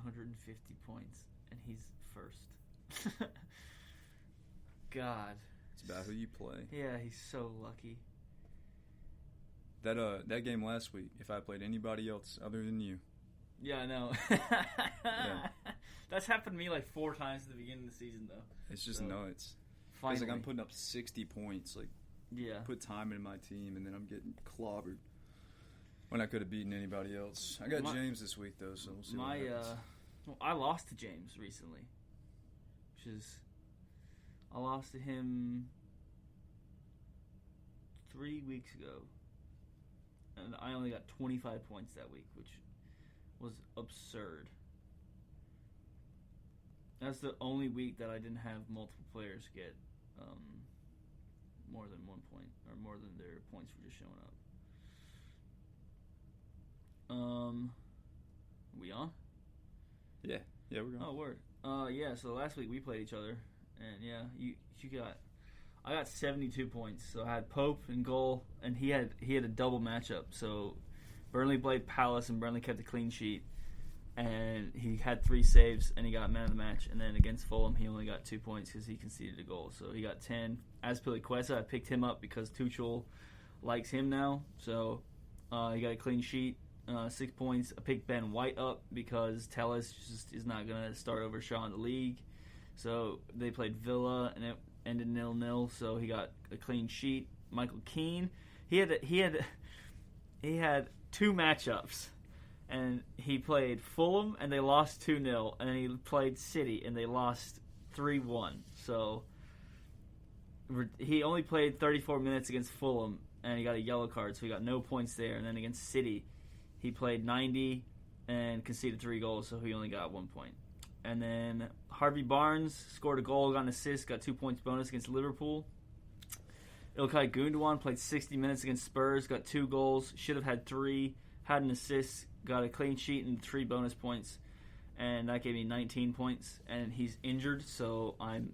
950 points, and he's first. God. It's about who you play. Yeah, he's so lucky. That game last week, if I played anybody else other than you. Yeah, I know. That's happened to me like 4 times at the beginning of the season, though. It's just nuts. Finally. It's like I'm putting up 60 points, like put time into my team, and then I'm getting clobbered when I could have beaten anybody else. I got James this week, though, so we'll see what happens. I lost to James recently, which is I lost to him 3 weeks ago, and I only got 25 points that week, which was absurd. That's the only week that I didn't have multiple players get more than 1 point, or more than their points were just showing up. Are we on? Yeah, we're going. Oh, word. So last week we played each other, and I got 72 points. So I had Pope in goal, and he had a double matchup. So Burnley played Palace, and Burnley kept a clean sheet, and he had 3 saves, and he got man of the match. And then against Fulham, he only got 2 points because he conceded a goal. So he got 10. Azpilicueta, I picked him up because Tuchel likes him now. So he got a clean sheet, 6 points. I picked Ben White up because Telles just is not going to start over Shaw in the league. So they played Villa, and it ended 0-0. So he got a clean sheet. Michael Keane, he had 2 matchups. And he played Fulham, and they lost 2-0. And he played City, and they lost 3-1. So he only played 34 minutes against Fulham, and he got a yellow card, so he got no points there. And then against City, he played 90 and conceded 3 goals, so he only got 1 point. And then Harvey Barnes scored a goal, got an assist, got 2 points bonus against Liverpool. Ilkay Gundogan played 60 minutes against Spurs, got 2 goals, should have had 3, had an assist, got a clean sheet and 3 bonus points, and that gave me 19 points. And he's injured, so I'm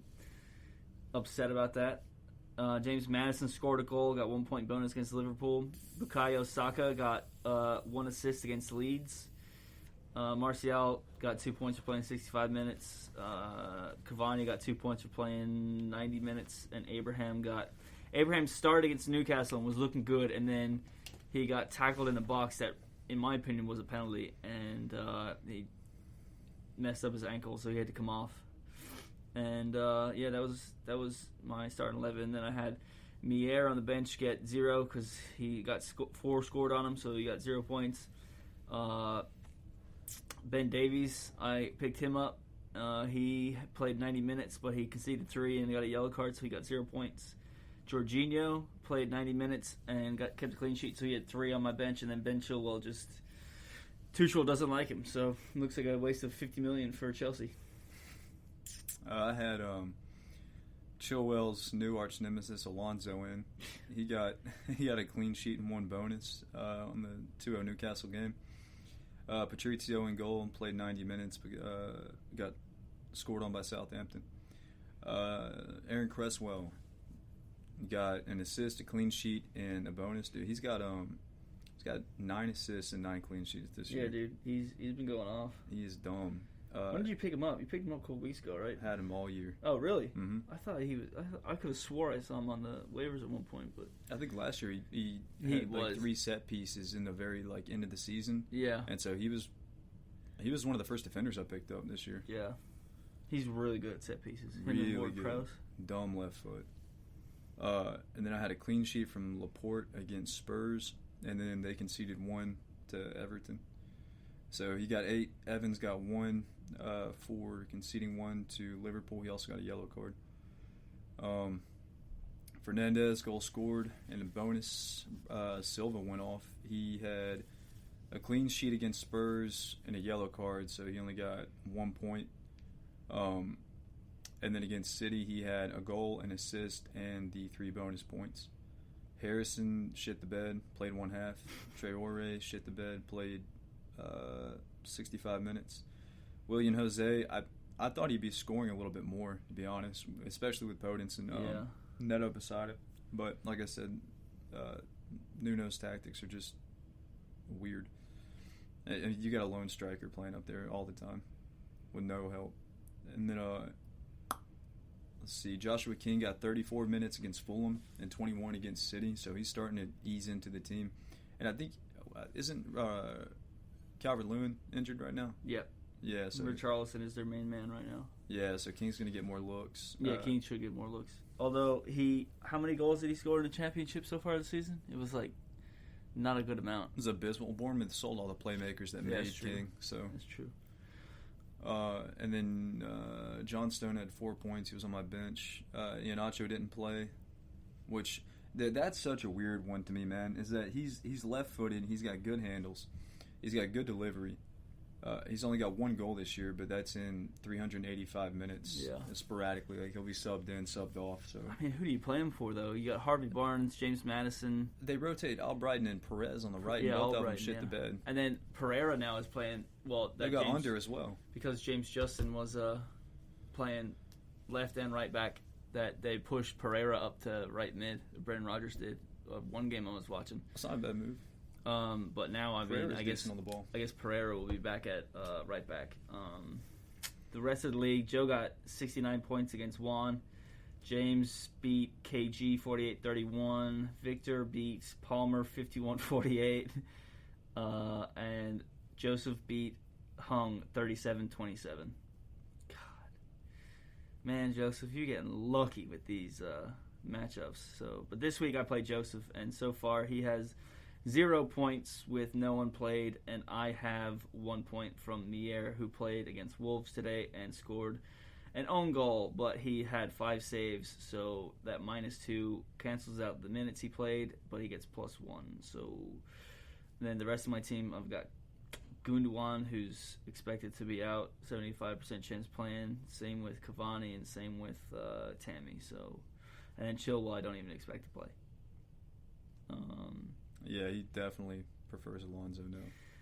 upset about that. James Maddison scored a goal, got 1 point bonus against Liverpool. Bukayo Saka got 1 assist against Leeds. Martial got 2 points for playing 65 minutes. Cavani got 2 points for playing 90 minutes, and Abraham started against Newcastle and was looking good, and then he got tackled in the box that, in my opinion, was a penalty, and he messed up his ankle, so he had to come off. And that was my starting 11. Then I had Mier on the bench get 0 because he got 4 scored on him, so he got 0 points. Ben Davies, I picked him up. He played 90 minutes, but he conceded 3 and got a yellow card, so he got 0 points. Jorginho played 90 minutes and kept a clean sheet, so he had 3 on my bench. And then Ben Chilwell Tuchel doesn't like him, so it looks like a waste of $50 million for Chelsea. I had Chilwell's new arch nemesis Alonso in. He got a clean sheet and 1 bonus on the 2-0 Newcastle game. Patrizio in goal and played 90 minutes, but got scored on by Southampton. Aaron Cresswell got an assist, a clean sheet, and a bonus. Dude, he's got 9 assists and 9 clean sheets this year. Yeah, dude, he's been going off. He is dumb. When did you pick him up? You picked him up a couple weeks ago, right? Had him all year. Oh, really? Mm-hmm. I thought he was. I could have swore I saw him on the waivers at one point, but I think last year he had like 3 set pieces in the very end of the season. Yeah, and so he was one of the first defenders I picked up this year. Yeah, he's really good at set pieces. Really good. Dumb left foot. And then I had a clean sheet from Laporte against Spurs, and then they conceded 1 to Everton. So he got 8. Evans got 1 for conceding 1 to Liverpool. He also got a yellow card. Fernandez goal scored, and a bonus. Silva went off. He had a clean sheet against Spurs and a yellow card, so he only got 1 point. And then against City, he had a goal, an assist, and the 3 bonus points. Harrison shit the bed, played 1 half. Traore shit the bed, played 65 minutes. William Jose, I thought he'd be scoring a little bit more, to be honest, especially with Podence and Neto beside it. But like I said, Nuno's tactics are just weird. And you got a lone striker playing up there all the time with no help. And then, let's see, Joshua King got 34 minutes against Fulham and 21 against City, so he's starting to ease into the team. And I think, isn't Calvert-Lewin injured right now? Yep. Yeah, so Richarlison is their main man right now. Yeah, so King's going to get more looks. Yeah, King should get more looks. Although how many goals did he score in the championship so far this season? It was like not a good amount. It was abysmal. Bournemouth sold all the playmakers that made King. So that's true. And then John Stone had 4 points. He was on my bench. Iheanacho didn't play, which that's such a weird one to me, man. Is that he's left-footed. He's got good handles. He's got good delivery. He's only got one goal this year, but that's in 385 minutes. Yeah. Sporadically. Like, he'll be subbed in, subbed off. So I mean, who do you play him for, though? You got Harvey Barnes, James Madison. They rotate Albrighton and Perez on the right, and both of them shit the bed. And then Pereira now is playing, they got Under as well. Because James Justin was playing left and right back, that they pushed Pereira up to right mid. Brendan Rodgers did. One game I was watching. That's not a bad move. But now, I guess on the ball. I guess Pereira will be back at right back. The rest of the league, Joe got 69 points against Juan. James beat KG 48-31. Victor beats Palmer 51-48. And Joseph beat Hung 37-27. God. Man, Joseph, you're getting lucky with these matchups. But this week I played Joseph, and so far he has 0 points with no one played, and I have 1 point from Mier, who played against Wolves today and scored an own goal, but he had 5 saves, so that -2 cancels out the minutes he played, but he gets +1. So then the rest of my team, I've got Gundogan, who's expected to be out, 75% chance playing, same with Cavani, and same with Tammy. So, and then Chilwell, I don't even expect to play. Yeah, he definitely prefers Alonso now.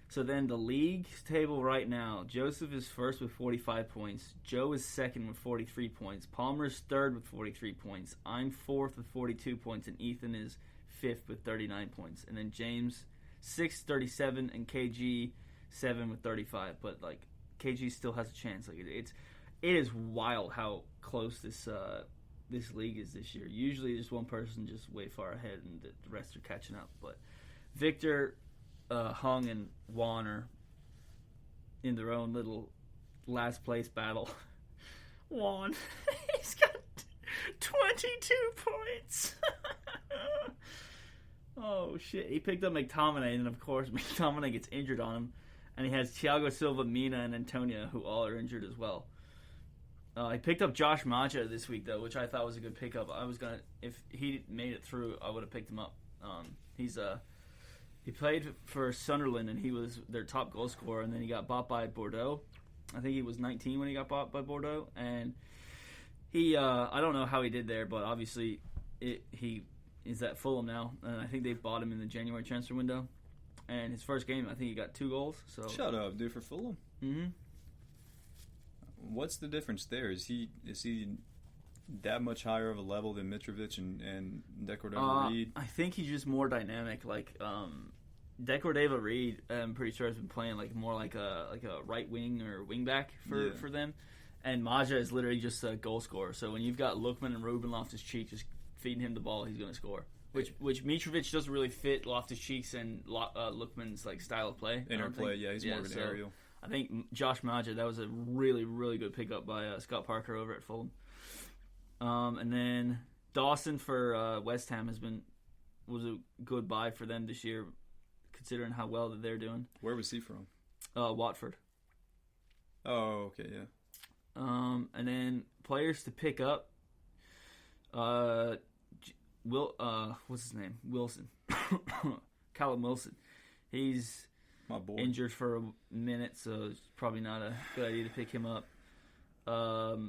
So then the league table right now, Joseph is first with 45 points. Joe is second with 43 points. Palmer is third with 43 points. I'm fourth with 42 points, and Ethan is fifth with 39 points. And then James, 6th, 37, and KG, 7 with 35. But, like, KG still has a chance. Like, it is wild how close this league is this year. Usually there's one person just way far ahead, and the rest are catching up. But Victor, Hung, and Juan are in their own little last place battle. Juan, he's got 22 points. Oh, shit. He picked up McTominay, and of course McTominay gets injured on him. And he has Thiago Silva, Mina, and Antonio, who all are injured as well. I picked up Josh Maja this week, though, which I thought was a good pickup. If he made it through, I would have picked him up. He played for Sunderland, and he was their top goal scorer, and then he got bought by Bordeaux. I think he was 19 when he got bought by Bordeaux, and he I don't know how he did there, but obviously he is at Fulham now, and I think they bought him in the January transfer window. And his first game, I think he got 2 goals. So shut up, dude, for Fulham. Mm-hmm. What's the difference there? Is he that much higher of a level than Mitrovic and Decordova Reid? I think he's just more dynamic. Like Decordova Reid, I'm pretty sure has been playing like more like a right wing or wing back for them. And Maja is literally just a goal scorer. So when you've got Lookman and Ruben Loftus-Cheek just feeding him the ball, he's going to score. Which Mitrovic doesn't really fit Loftus-Cheek's and Lookman's like style of play. Interplay, yeah, he's more of an aerial. I think Josh Maja, that was a really, really good pickup by Scott Parker over at Fulham. And then Dawson for West Ham was a good buy for them this year, considering how well that they're doing. Where was he from? Watford. Oh, okay, yeah. And then players to pick up. What's his name? Wilson. Callum Wilson. He's my boy. Injured for a minute, so it's probably not a good idea to pick him up.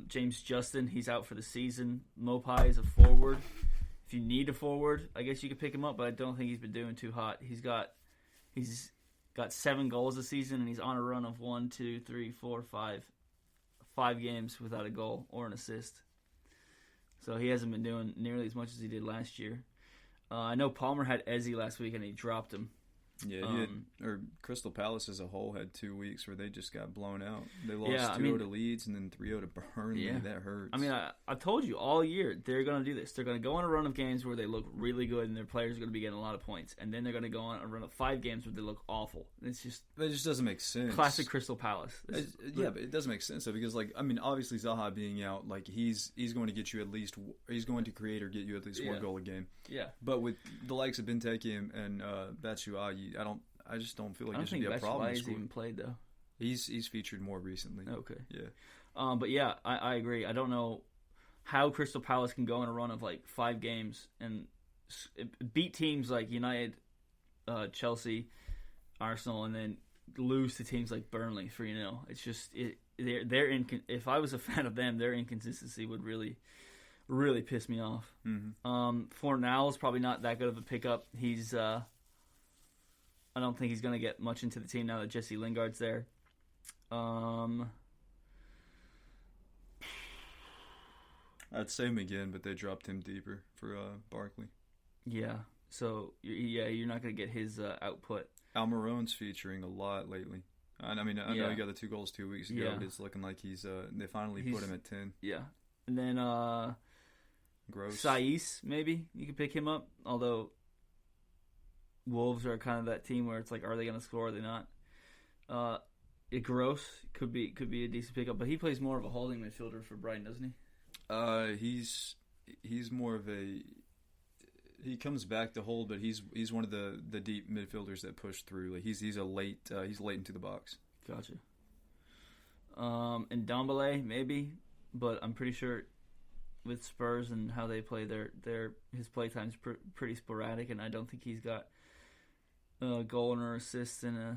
James Justin, he's out for the season. Mopai is a forward. If you need a forward, I guess you could pick him up, but I don't think he's been doing too hot. He's got 7 goals this season, and he's on a run of 5 games without a goal or an assist. So he hasn't been doing nearly as much as he did last year. I know Palmer had Eze last week, and he dropped him. Yeah, Crystal Palace as a whole had 2 weeks where they just got blown out. They lost Yeah, 2-0 to Leeds and then 3-0 to Burnley. Yeah. That hurts. I mean, I told you all year they're going to do this. They're going to go on a run of games where they look really good and their players are going to be getting a lot of points. And then they're going to go on a run of 5 games where they look awful. It just doesn't make sense. Classic Crystal Palace. But it doesn't make sense though, because obviously Zaha being out, he's going to get you he's going to create or get you at least one goal a game. Yeah. But with the likes of Benteke and Batshuayi, I just don't feel like it should be a problem. I don't think Batshuayi's even played though. He's featured more recently. Okay. Yeah. But yeah, I agree. I don't know how Crystal Palace can go on a run of 5 games and beat teams like United, Chelsea, Arsenal, and then lose to teams like Burnley 3-0. It's just if I was a fan of them, their inconsistency would really, really piss me off. Mm-hmm. Fornal is probably not that good of a pickup. He's I don't think he's going to get much into the team now that Jesse Lingard's there. I'd say him again, but they dropped him deeper for Barkley. Yeah, so you're not going to get his output. Almiron's featuring a lot lately. I know he got the 2 goals 2 weeks ago, but it's looking like they finally put him at 10. Yeah, and then Gross. Saiss, maybe you could pick him up, although Wolves are kind of that team where it's like, are they going to score? Or are they not? Gross could be a decent pickup, but he plays more of a holding midfielder for Brighton, doesn't he? He's more of a. He comes back to hold, but he's one of the deep midfielders that push through. He's late into the box. Gotcha. And Dombele maybe, but I'm pretty sure with Spurs and how they play, his play time's pretty sporadic, and I don't think he's got a goal or assist in a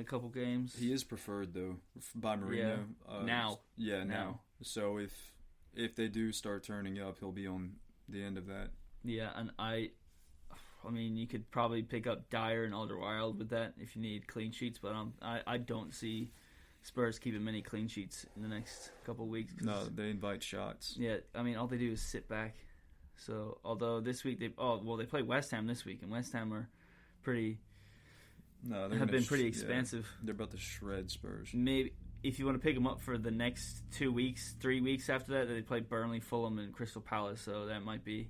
couple games. He is preferred though by Mourinho. Now. Now. So if they do start turning up, he'll be on the end of that. Yeah, and I mean, you could probably pick up Dyer and Alderweireld with that if you need clean sheets, but I don't see Spurs keeping many clean sheets in the next couple of weeks. No, they invite shots. Yeah, I mean, all they do is sit back. So, although this week they play West Ham this week, and West Ham are have been pretty expansive. Yeah, they're about to shred Spurs. Maybe if you want to pick them up for the next 2 weeks, 3 weeks after that, they play Burnley, Fulham, and Crystal Palace. So that might be a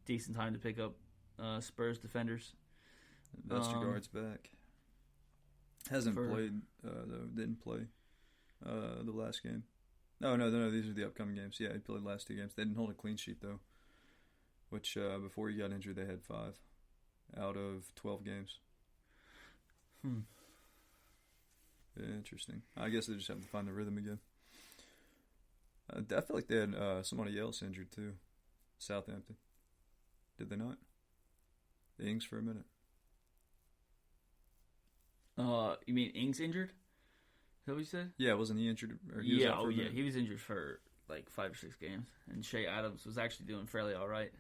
decent time to pick up Spurs defenders. Vestergaard's back. Hasn't played though. Didn't play the last game. No. These are the upcoming games. Yeah, he played the last 2 games. They didn't hold a clean sheet though. Which before he got injured, they had 5 out of 12 games. Yeah, interesting. I guess they just have to find the rhythm again. I feel like they had somebody else injured too. Southampton. Did they not? Ings for a minute. You mean Ings injured? Is that what you said? Yeah, wasn't he injured? He was injured for like 5 or 6 games, and Shea Adams was actually doing fairly all right.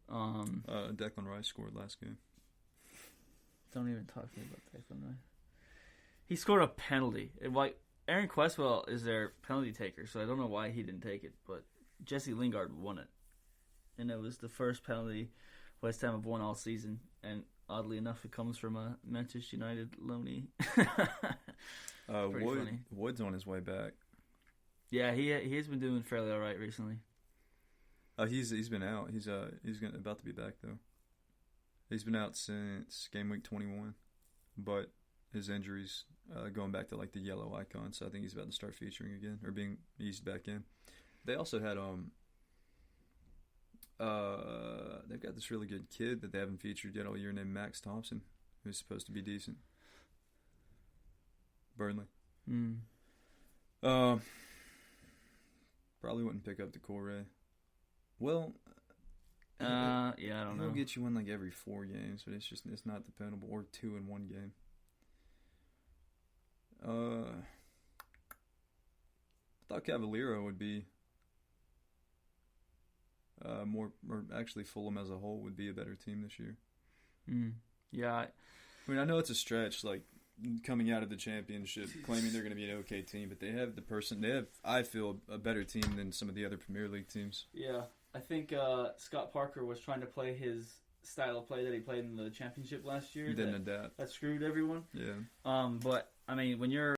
Declan Rice scored last game. Don't even talk to me about Declan Rice. He scored a penalty. Aaron Questwell is their penalty taker, so I don't know why he didn't take it, but Jesse Lingard won it. And it was the first penalty West Ham have won all season, and oddly enough, it comes from a Manchester United loanee. Funny. Wood's on his way back. Yeah, he has been doing fairly all right recently. He's been out. He's about to be back though. He's been out since game week 21, but his injury's going back to like the yellow icon, so I think he's about to start featuring again or being eased back in. They also had they've got this really good kid that they haven't featured yet all year named Max Thompson, who's supposed to be decent. Burnley. Probably wouldn't pick up the Corre. Well, I don't know. He'll get you in like every 4 games, but it's not dependable. Or 2 in 1 game. I thought Cavallero would be more, or actually Fulham as a whole would be a better team this year. Yeah. I mean, I know it's a stretch, like coming out of the championship, claiming they're going to be an okay team, but they have I feel, a better team than some of the other Premier League teams. Yeah. I think Scott Parker was trying to play his style of play that he played in the championship last year. He didn't adapt. That screwed everyone. Yeah. But I mean, when you're